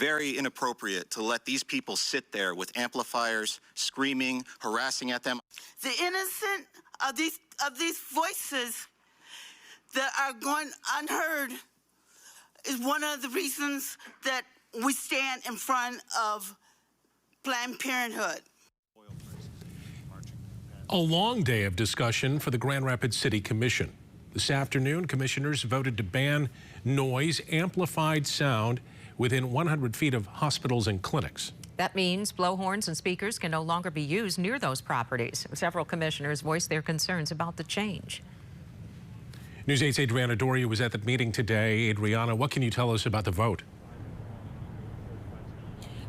very inappropriate to let these people sit there with amplifiers, screaming, harassing at them. The innocent of these voices that are going unheard is one of the reasons that we stand in front of Planned Parenthood. A long day of discussion for the Grand Rapids City Commission. This afternoon, commissioners voted to ban noise, amplified sound within 100 feet of hospitals and clinics. That means blowhorns and speakers can no longer be used near those properties. Several commissioners voiced their concerns about the change. News 8's Adriana Doria was at the meeting today. Adriana, what can you tell us about the vote?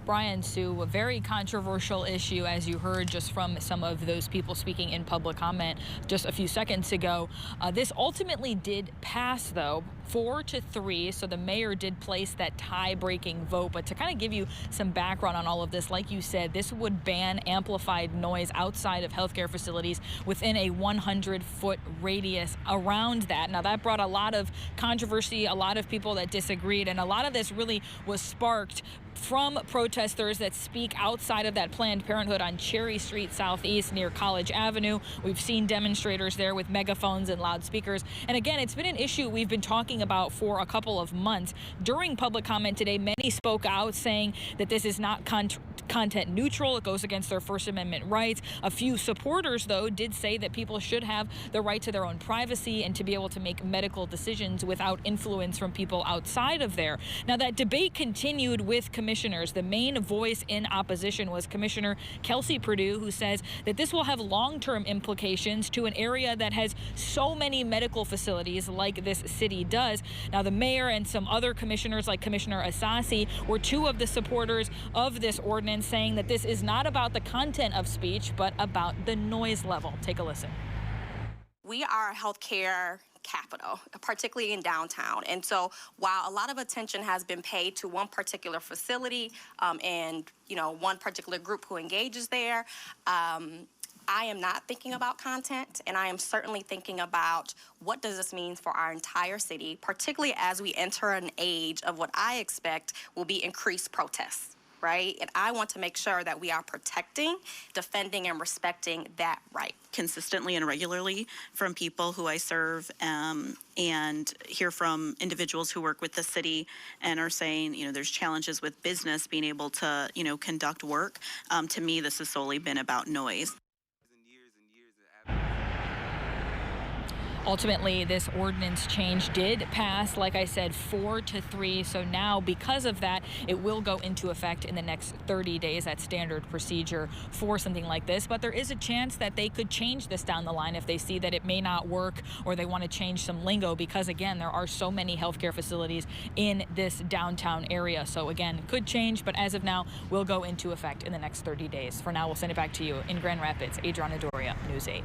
Brian, Sue, a very controversial issue, as you heard just from some of those people speaking in public comment just a few seconds ago. This ultimately did pass, though, 4-3. So the mayor did place that tie-breaking vote. But to kind of give you some background on all of this, like you said, this would ban amplified noise outside of healthcare facilities within a 100-foot radius around that. Now, that brought a lot of controversy, a lot of people that disagreed, and a lot of this really was sparked from protesters that speak outside of that Planned Parenthood on Cherry Street Southeast near College Avenue. We've seen demonstrators there with megaphones and loudspeakers. And again, it's been an issue we've been talking about for a couple of months. During public comment today, many spoke out saying that this is not content neutral. It goes against their First Amendment rights. A few supporters, though, did say that people should have the right to their own privacy and to be able to make medical decisions without influence from people outside of there. Now, that debate continued with commissioners. The main voice in opposition was Commissioner Kelsey Perdue, who says that this will have long-term implications to an area that has so many medical facilities like this city does. Now, the mayor and some other commissioners like Commissioner Asasi were two of the supporters of this ordinance, saying that this is not about the content of speech, but about the noise level. Take a listen. We are a healthcare capital, particularly in downtown. And so while a lot of attention has been paid to one particular facility and, one particular group who engages there, I am not thinking about content, and I am certainly thinking about what does this mean for our entire city, particularly as we enter an age of what I expect will be increased protests. Right? And I want to make sure that we are protecting, defending, and respecting that right. Consistently and regularly from people who I serve and hear from individuals who work with the city and are saying, there's challenges with business being able to, conduct work. To me, this has solely been about noise. Ultimately, this ordinance change did pass, like I said, 4-3. So now, because of that, it will go into effect in the next 30 days. That's standard procedure for something like this. But there is a chance that they could change this down the line if they see that it may not work or they want to change some lingo, because, again, there are so many healthcare facilities in this downtown area. So, again, could change, but as of now, will go into effect in the next 30 days. For now, we'll send it back to you in Grand Rapids. Adriana Doria, News 8.